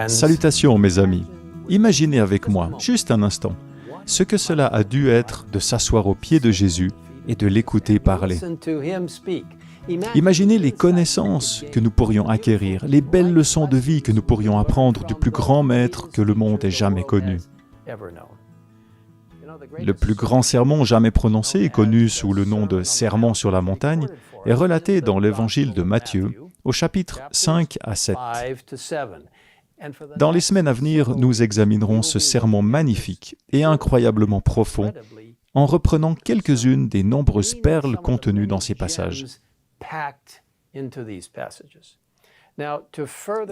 Salutations mes amis. Imaginez avec moi, juste un instant, ce que cela a dû être de s'asseoir aux pieds de Jésus et de l'écouter parler. Imaginez les connaissances que nous pourrions acquérir, les belles leçons de vie que nous pourrions apprendre du plus grand maître que le monde ait jamais connu. Le plus grand sermon jamais prononcé, connu sous le nom de Sermon sur la montagne, est relaté dans l'évangile de Matthieu, au chapitre 5 à 7. Dans les semaines à venir, nous examinerons ce sermon magnifique et incroyablement profond en reprenant quelques-unes des nombreuses perles contenues dans ces passages.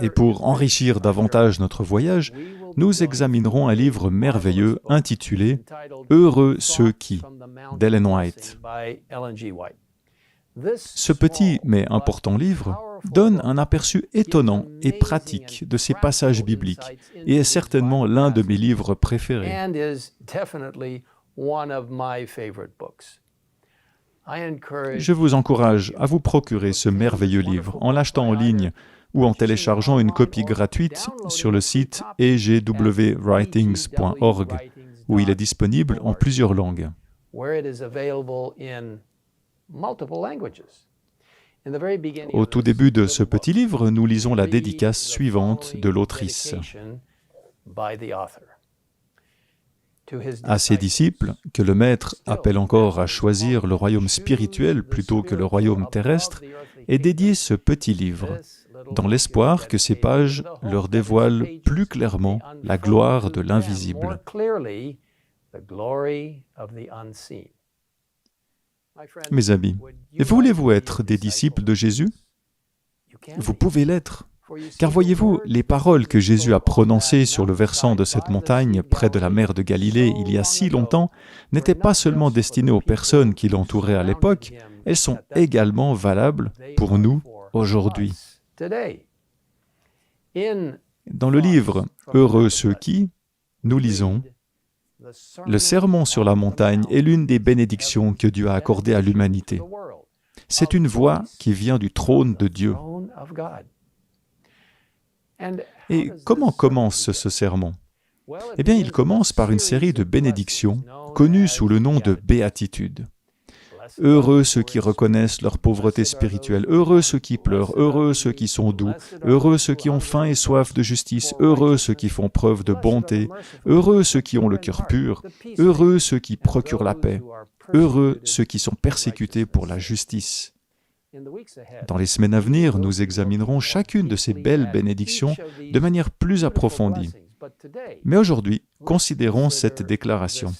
Et pour enrichir davantage notre voyage, nous examinerons un livre merveilleux intitulé « Heureux ceux qui » d'Ellen White. Ce petit mais important livre donne un aperçu étonnant et pratique de ces passages bibliques et est certainement l'un de mes livres préférés. Je vous encourage à vous procurer ce merveilleux livre en l'achetant en ligne ou en téléchargeant une copie gratuite sur le site egwritings.org où il est disponible en plusieurs langues. Au tout début de ce petit livre, nous lisons la dédicace suivante de l'autrice. À ses disciples, que le Maître appelle encore à choisir le royaume spirituel plutôt que le royaume terrestre, est dédié ce petit livre, dans l'espoir que ces pages leur dévoilent plus clairement la gloire de l'invisible. Mes amis, voulez-vous être des disciples de Jésus? Vous pouvez l'être. Car voyez-vous, les paroles que Jésus a prononcées sur le versant de cette montagne, près de la mer de Galilée, il y a si longtemps, n'étaient pas seulement destinées aux personnes qui l'entouraient à l'époque, elles sont également valables pour nous aujourd'hui. Dans le livre « Heureux ceux qui », nous lisons « Le sermon sur la montagne est l'une des bénédictions que Dieu a accordées à l'humanité. C'est une voix qui vient du trône de Dieu. » Et comment commence ce sermon? Eh bien, il commence par une série de bénédictions connues sous le nom de béatitudes. Heureux ceux qui reconnaissent leur pauvreté spirituelle, heureux ceux qui pleurent, heureux ceux qui sont doux, heureux ceux qui ont faim et soif de justice, heureux ceux qui font preuve de bonté, heureux ceux qui ont le cœur pur, heureux ceux qui procurent la paix, heureux ceux qui sont persécutés pour la justice. Dans les semaines à venir, nous examinerons chacune de ces belles bénédictions de manière plus approfondie. Mais aujourd'hui, considérons cette déclaration.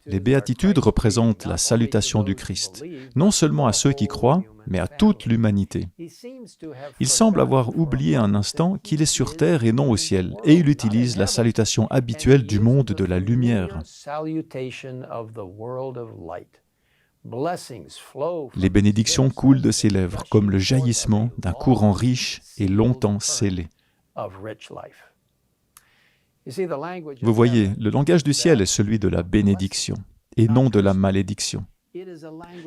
Les béatitudes représentent la salutation du Christ, non seulement à ceux qui croient, mais à toute l'humanité. Il semble avoir oublié un instant qu'il est sur terre et non au ciel, et il utilise la salutation habituelle du monde de la lumière. Les bénédictions coulent de ses lèvres comme le jaillissement d'un courant riche et longtemps scellé. Vous voyez, le langage du ciel est celui de la bénédiction et non de la malédiction.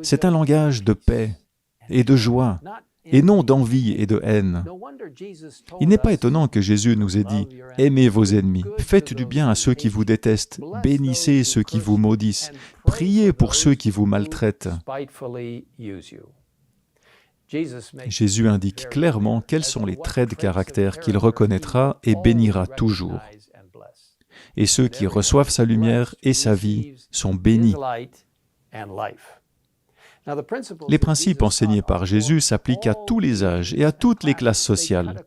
C'est un langage de paix et de joie et non d'envie et de haine. Il n'est pas étonnant que Jésus nous ait dit « Aimez vos ennemis, faites du bien à ceux qui vous détestent, bénissez ceux qui vous maudissent, priez pour ceux qui vous maltraitent. » Jésus indique clairement quels sont les traits de caractère qu'il reconnaîtra et bénira toujours. Et ceux qui reçoivent sa lumière et sa vie sont bénis. Les principes enseignés par Jésus s'appliquent à tous les âges et à toutes les classes sociales.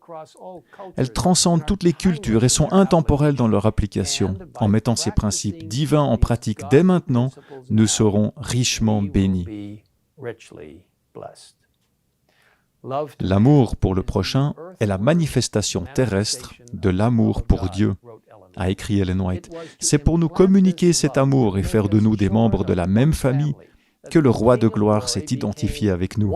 Elles transcendent toutes les cultures et sont intemporelles dans leur application. En mettant ces principes divins en pratique dès maintenant, nous serons richement bénis. L'amour pour le prochain est la manifestation terrestre de l'amour pour Dieu, a écrit Ellen White. C'est pour nous communiquer cet amour et faire de nous des membres de la même famille que le Roi de gloire s'est identifié avec nous.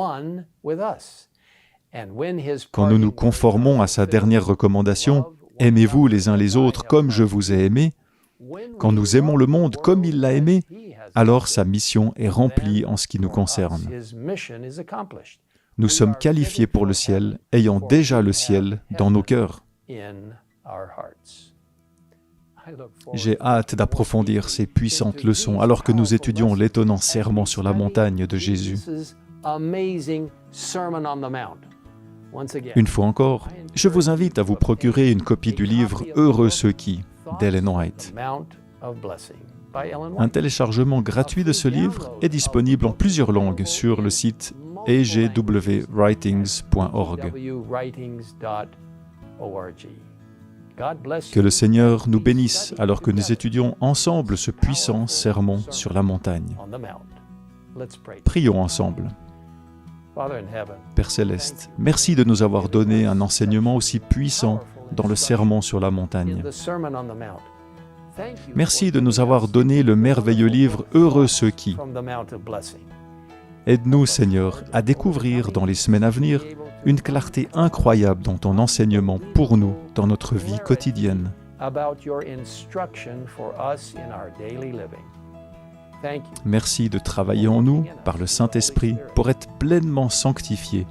Quand nous nous conformons à sa dernière recommandation, « Aimez-vous les uns les autres comme je vous ai aimé », quand nous aimons le monde comme il l'a aimé, alors sa mission est remplie en ce qui nous concerne. nous sommes qualifiés pour le ciel, ayant déjà le ciel dans nos cœurs. J'ai hâte d'approfondir ces puissantes leçons alors que nous étudions l'étonnant sermon sur la montagne de Jésus. Une fois encore, je vous invite à vous procurer une copie du livre « Heureux ceux qui » d'Ellen White. Un téléchargement gratuit de ce livre est disponible en plusieurs langues sur le site agwwritings.org. Que le Seigneur nous bénisse alors que nous étudions ensemble ce puissant sermon sur la montagne. Prions ensemble. Père Céleste, merci de nous avoir donné un enseignement aussi puissant dans le sermon sur la montagne. Merci de nous avoir donné le merveilleux livre « Heureux ceux qui ». Aide-nous, Seigneur, à découvrir dans les semaines à venir une clarté incroyable dans ton enseignement pour nous dans notre vie quotidienne. Merci de travailler en nous par le Saint-Esprit pour être pleinement sanctifiés,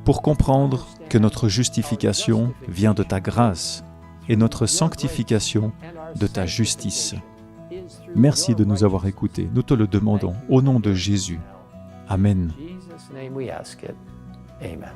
pour comprendre que notre justification vient de ta grâce et notre sanctification de ta justice. Merci de nous avoir écoutés. Nous te le demandons au nom de Jésus. Amen. Amen.